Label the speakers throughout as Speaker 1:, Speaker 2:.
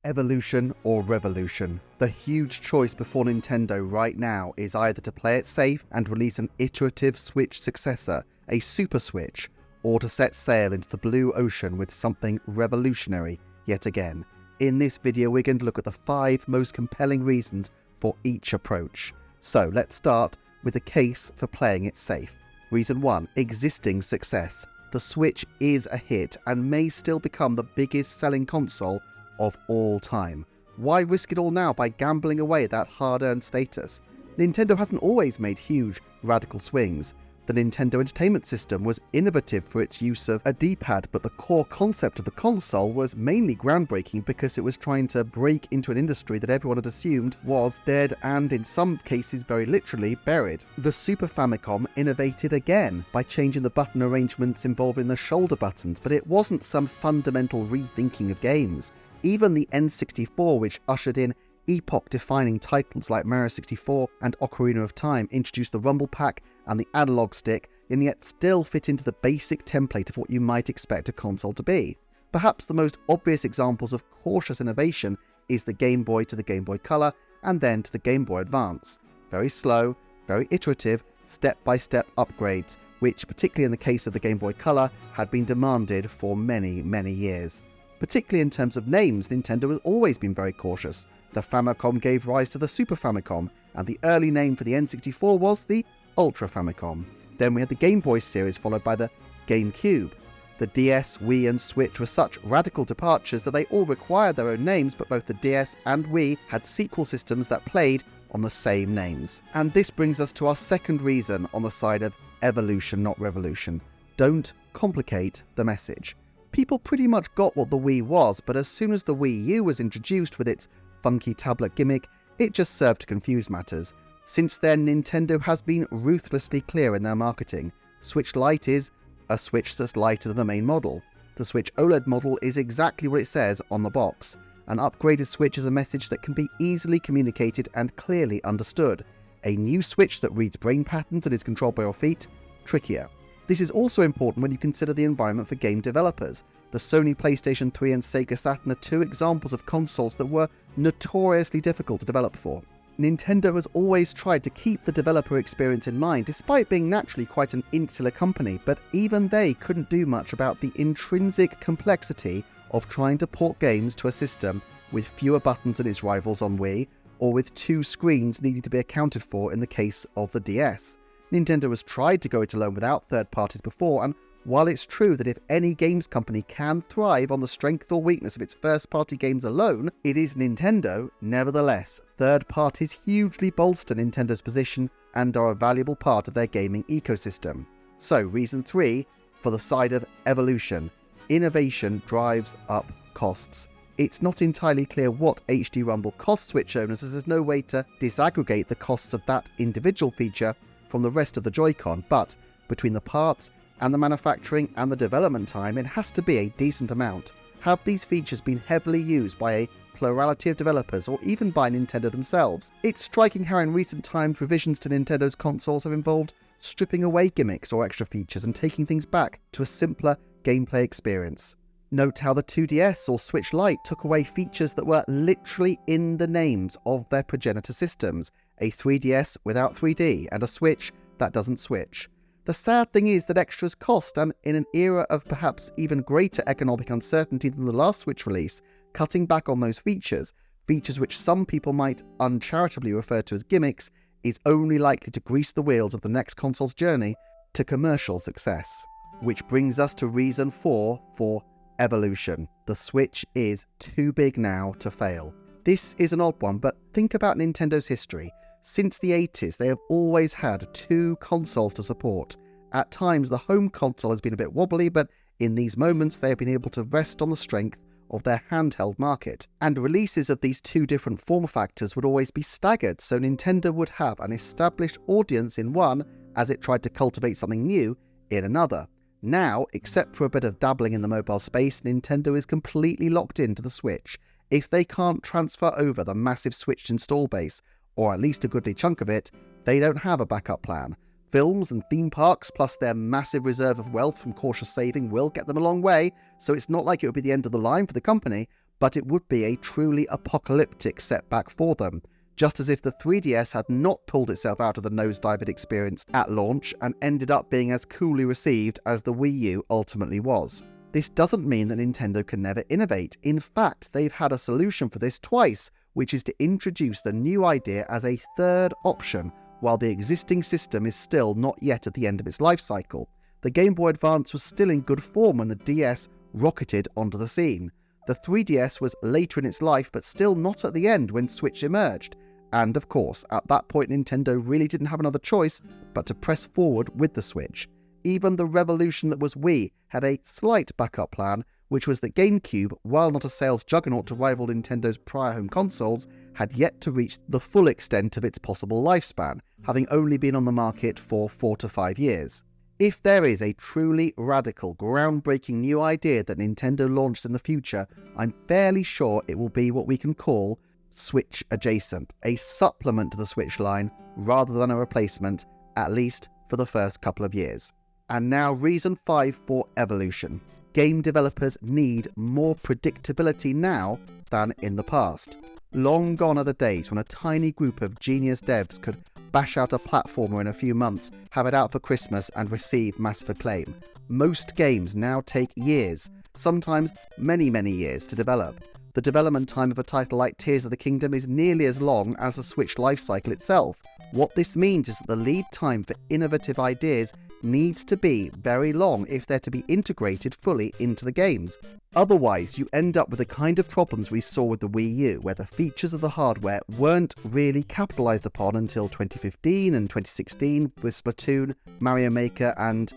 Speaker 1: Evolution or revolution? The huge choice before Nintendo right now is either to play it safe and release an iterative Switch successor, a Super Switch, or to set sail into the blue ocean with something revolutionary yet again. In this video we're going to look at the 5 most compelling reasons for each approach. So let's start with the case for playing it safe. Reason 1. Existing success. The Switch is a hit and may still become the biggest selling console of all time. Why risk it all now by gambling away that hard-earned status? Nintendo hasn't always made huge, radical swings. The Nintendo Entertainment System was innovative for its use of a D-pad, but the core concept of the console was mainly groundbreaking because it was trying to break into an industry that everyone had assumed was dead and, in some cases very literally, buried. The Super Famicom innovated again by changing the button arrangements involving the shoulder buttons, but it wasn't some fundamental rethinking of games. Even the N64, which ushered in epoch-defining titles like Mario 64 and Ocarina of Time, introduced the Rumble Pack and the analog stick, and yet still fit into the basic template of what you might expect a console to be. Perhaps the most obvious examples of cautious innovation is the Game Boy to the Game Boy Color, and then to the Game Boy Advance. Very slow, very iterative, step-by-step upgrades, which, particularly in the case of the Game Boy Color, had been demanded for many, many years. Particularly in terms of names, Nintendo has always been very cautious. The Famicom gave rise to the Super Famicom, and the early name for the N64 was the Ultra Famicom. Then we had the Game Boy series, followed by the GameCube. The DS, Wii and Switch were such radical departures that they all required their own names, but both the DS and Wii had sequel systems that played on the same names. And this brings us to our second reason on the side of evolution, not revolution. Don't complicate the message. People pretty much got what the Wii was, but as soon as the Wii U was introduced with its funky tablet gimmick, it just served to confuse matters. Since then, Nintendo has been ruthlessly clear in their marketing. Switch Lite is a Switch that's lighter than the main model. The Switch OLED model is exactly what it says on the box. An upgraded Switch is a message that can be easily communicated and clearly understood. A new Switch that reads brain patterns and is controlled by your feet? Trickier. This is also important when you consider the environment for game developers. The Sony PlayStation 3 and Sega Saturn are 2 examples of consoles that were notoriously difficult to develop for. Nintendo has always tried to keep the developer experience in mind, despite being naturally quite an insular company, but even they couldn't do much about the intrinsic complexity of trying to port games to a system with fewer buttons than its rivals on Wii, or with 2 screens needing to be accounted for in the case of the DS. Nintendo has tried to go it alone without third parties before, and while it's true that if any games company can thrive on the strength or weakness of its first-party games alone, it is Nintendo. Nevertheless, third parties hugely bolster Nintendo's position and are a valuable part of their gaming ecosystem. So, reason 3, for the side of evolution. Innovation drives up costs. It's not entirely clear what HD Rumble costs Switch owners, as there's no way to disaggregate the costs of that individual feature from the rest of the Joy-Con, but between the parts and the manufacturing and the development time, it has to be a decent amount. Have these features been heavily used by a plurality of developers, or even by Nintendo themselves? It's striking how in recent times revisions to Nintendo's consoles have involved stripping away gimmicks or extra features and taking things back to a simpler gameplay experience. Note how the 2DS or Switch Lite took away features that were literally in the names of their progenitor systems, a 3DS without 3D, and a Switch that doesn't switch. The sad thing is that extras cost, and in an era of perhaps even greater economic uncertainty than the last Switch release, cutting back on those features which some people might uncharitably refer to as gimmicks, is only likely to grease the wheels of the next console's journey to commercial success. Which brings us to reason 4 for evolution. The Switch is too big now to fail. This is an odd one, but think about Nintendo's history. Since the 80s, they have always had 2 consoles to support. At times, the home console has been a bit wobbly, but in these moments, they have been able to rest on the strength of their handheld market. And releases of these 2 different form factors would always be staggered, so Nintendo would have an established audience in one as it tried to cultivate something new in another. Now, except for a bit of dabbling in the mobile space, Nintendo is completely locked into the Switch. If they can't transfer over the massive Switch install base, or at least a goodly chunk of it, they don't have a backup plan. Films and theme parks, plus their massive reserve of wealth from cautious saving, will get them a long way, so it's not like it would be the end of the line for the company, but it would be a truly apocalyptic setback for them, just as if the 3DS had not pulled itself out of the nosedive it experienced at launch and ended up being as coolly received as the Wii U ultimately was. This doesn't mean that Nintendo can never innovate. In fact, they've had a solution for this twice, which is to introduce the new idea as a third option, while the existing system is still not yet at the end of its life cycle. The Game Boy Advance was still in good form when the DS rocketed onto the scene. The 3DS was later in its life, but still not at the end when Switch emerged. And of course, at that point Nintendo really didn't have another choice but to press forward with the Switch. Even the revolution that was Wii had a slight backup plan, which was that GameCube, while not a sales juggernaut to rival Nintendo's prior home consoles, had yet to reach the full extent of its possible lifespan, having only been on the market for 4 to 5 years. If there is a truly radical, groundbreaking new idea that Nintendo launched in the future, I'm fairly sure it will be what we can call Switch adjacent, a supplement to the Switch line rather than a replacement, at least for the first couple of years. And now reason 5 for evolution. Game developers need more predictability now than in the past. Long gone are the days when a tiny group of genius devs could bash out a platformer in a few months, have it out for Christmas and receive massive acclaim. Most games now take years, sometimes many years to develop. The development time of a title like Tears of the Kingdom is nearly as long as the Switch lifecycle itself. What this means is that the lead time for innovative ideas needs to be very long if they're to be integrated fully into the games. Otherwise, you end up with the kind of problems we saw with the Wii U, where the features of the hardware weren't really capitalized upon until 2015 and 2016 with Splatoon, Mario Maker and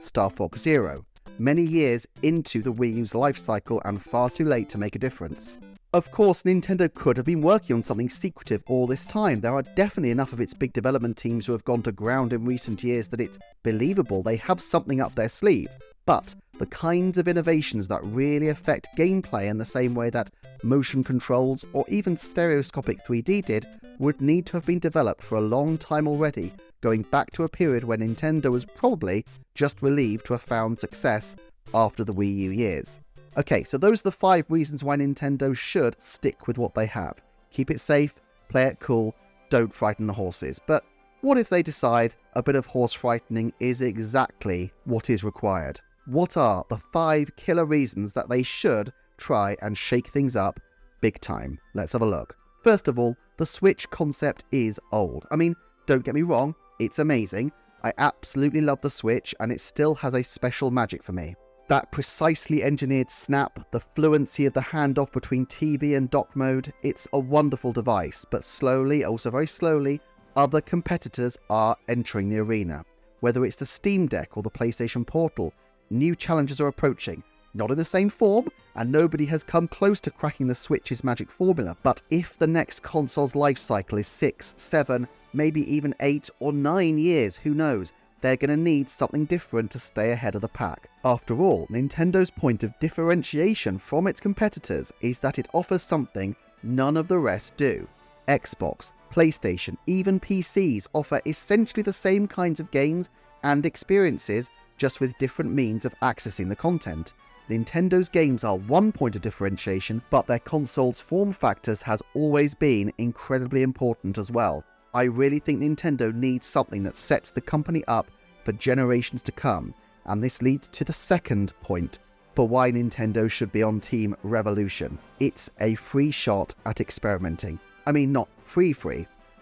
Speaker 1: Star Fox Zero. Many years into the Wii U's life cycle and far too late to make a difference. Of course, Nintendo could have been working on something secretive all this time. There are definitely enough of its big development teams who have gone to ground in recent years that it's believable they have something up their sleeve. But the kinds of innovations that really affect gameplay in the same way that motion controls or even stereoscopic 3D did would need to have been developed for a long time already, going back to a period when Nintendo was probably just relieved to have found success after the Wii U years. Okay, so those are the 5 reasons why Nintendo should stick with what they have. Keep it safe, play it cool, don't frighten the horses. But what if they decide a bit of horse frightening is exactly what is required? What are the 5 killer reasons that they should try and shake things up big time? Let's have a look. First of all, the Switch concept is old. I mean, don't get me wrong, it's amazing. I absolutely love the Switch and it still has a special magic for me. That precisely engineered snap, the fluency of the handoff between TV and dock mode, it's a wonderful device, but slowly, also very slowly, other competitors are entering the arena. Whether it's the Steam Deck or the PlayStation Portal, new challenges are approaching, not in the same form, and nobody has come close to cracking the Switch's magic formula, but if the next console's life cycle is 6, 7, maybe even 8 or 9 years, who knows, they're going to need something different to stay ahead of the pack. After all, Nintendo's point of differentiation from its competitors is that it offers something none of the rest do. Xbox, PlayStation, even PCs offer essentially the same kinds of games and experiences, just with different means of accessing the content. Nintendo's games are one point of differentiation, but their console's form factors has always been incredibly important as well. I really think Nintendo needs something that sets the company up for generations to come, and this leads to the second point for why Nintendo should be on Team Revolution. It's a free shot at experimenting. I mean, not free.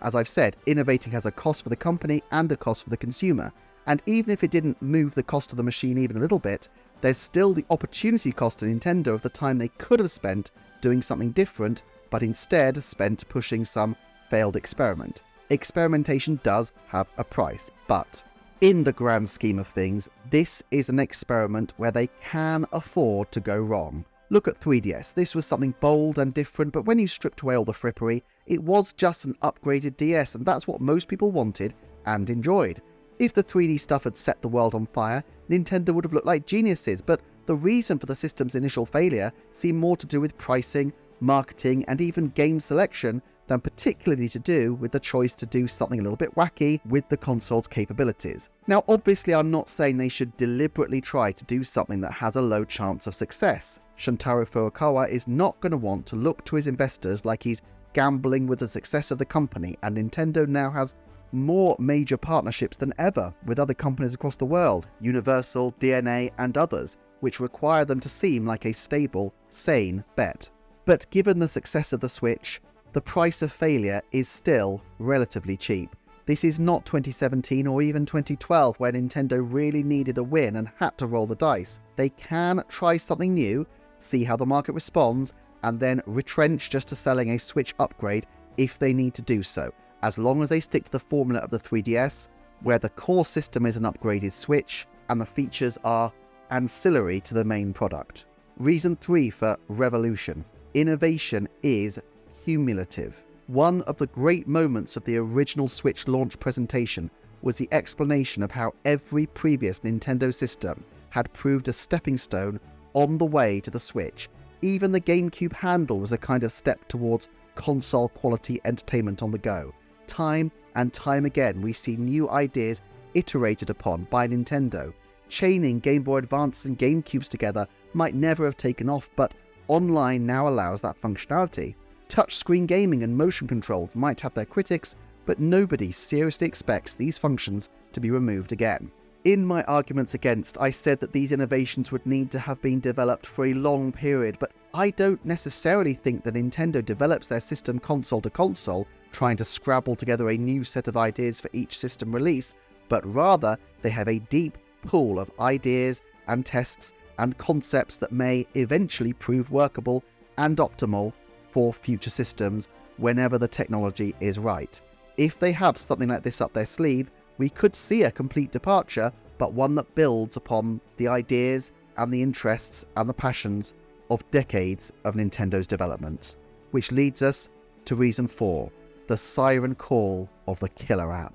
Speaker 1: As I've said, innovating has a cost for the company and a cost for the consumer, and even if it didn't move the cost of the machine even a little bit, there's still the opportunity cost to Nintendo of the time they could have spent doing something different, but instead spent pushing some failed experiment. Experimentation does have a price, but in the grand scheme of things, this is an experiment where they can afford to go wrong. Look at 3DS. This was something bold and different, but when you stripped away all the frippery, it was just an upgraded DS, and that's what most people wanted and enjoyed. If the 3D stuff had set the world on fire, Nintendo would have looked like geniuses, but the reason for the system's initial failure seemed more to do with pricing, marketing, and even game selection than particularly to do with the choice to do something a little bit wacky with the console's capabilities. Now, obviously, I'm not saying they should deliberately try to do something that has a low chance of success. Shuntaro Furukawa is not going to want to look to his investors like he's gambling with the success of the company, and Nintendo now has more major partnerships than ever with other companies across the world, Universal, DeNA, and others, which require them to seem like a stable, sane bet. But given the success of the Switch, the price of failure is still relatively cheap. This is not 2017 or even 2012 where Nintendo really needed a win and had to roll the dice. They can try something new, see how the market responds, and then retrench just to selling a Switch upgrade if they need to do so, as long as they stick to the formula of the 3DS, where the core system is an upgraded Switch and the features are ancillary to the main product. Reason 3 for revolution. Innovation is cumulative. One of the great moments of the original Switch launch presentation was the explanation of how every previous Nintendo system had proved a stepping stone on the way to the Switch. Even the GameCube handle was a kind of step towards console-quality entertainment on the go. Time and time again, we see new ideas iterated upon by Nintendo. Chaining Game Boy Advance and GameCubes together might never have taken off, but online now allows that functionality. Touchscreen gaming and motion controls might have their critics, but nobody seriously expects these functions to be removed again. In my arguments against, I said that these innovations would need to have been developed for a long period, but I don't necessarily think that Nintendo develops their system console to console, trying to scrabble together a new set of ideas for each system release, but rather they have a deep pool of ideas and tests and concepts that may eventually prove workable and optimal for future systems whenever the technology is right. If they have something like this up their sleeve, we could see a complete departure, but one that builds upon the ideas and the interests and the passions of decades of Nintendo's development. Which leads us to reason 4, the siren call of the killer app.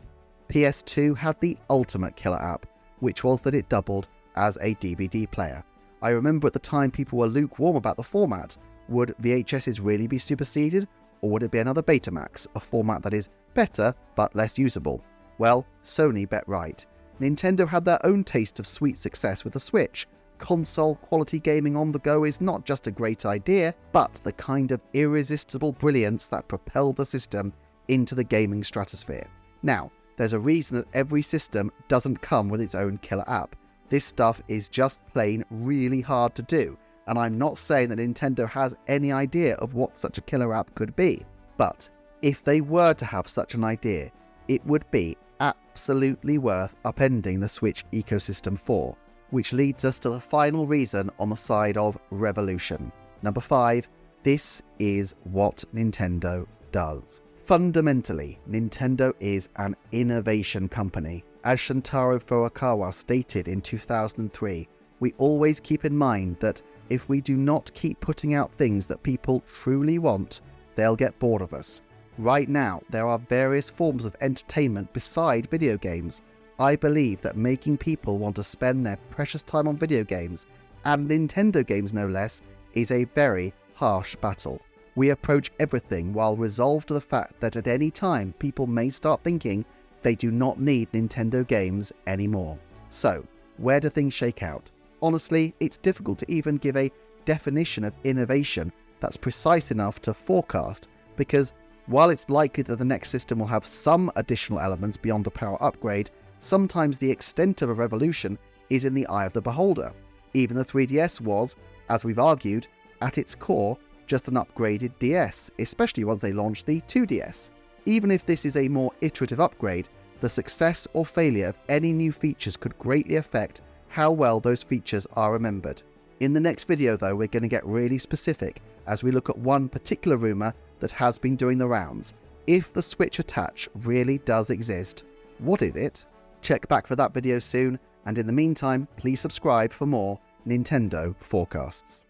Speaker 1: PS2 had the ultimate killer app, which was that it doubled as a DVD player. I remember at the time people were lukewarm about the format. Would VHSs really be superseded, or would it be another Betamax, a format that is better but less usable? Well, Sony bet right. Nintendo had their own taste of sweet success with the Switch. Console quality gaming on the go is not just a great idea, but the kind of irresistible brilliance that propelled the system into the gaming stratosphere. Now, there's a reason that every system doesn't come with its own killer app. This stuff is just plain really hard to do, and I'm not saying that Nintendo has any idea of what such a killer app could be. But if they were to have such an idea, it would be absolutely worth upending the Switch ecosystem for, which leads us to the final reason on the side of revolution. Number 5, this is what Nintendo does. Fundamentally, Nintendo is an innovation company. As Shuntaro Furukawa stated in 2003, we always keep in mind that if we do not keep putting out things that people truly want, they'll get bored of us. Right now, there are various forms of entertainment beside video games. I believe that making people want to spend their precious time on video games, and Nintendo games no less, is a very harsh battle. We approach everything while resolved to the fact that at any time people may start thinking they do not need Nintendo games anymore. So, where do things shake out? Honestly, it's difficult to even give a definition of innovation that's precise enough to forecast, because while it's likely that the next system will have some additional elements beyond a power upgrade, sometimes the extent of a revolution is in the eye of the beholder. Even the 3DS was, as we've argued, at its core, just an upgraded DS, especially once they launched the 2DS. Even if this is a more iterative upgrade, the success or failure of any new features could greatly affect how well those features are remembered. In the next video though, we're going to get really specific as we look at one particular rumour that has been doing the rounds. If the Switch attach really does exist, what is it? Check back for that video soon, and in the meantime, please subscribe for more Nintendo forecasts.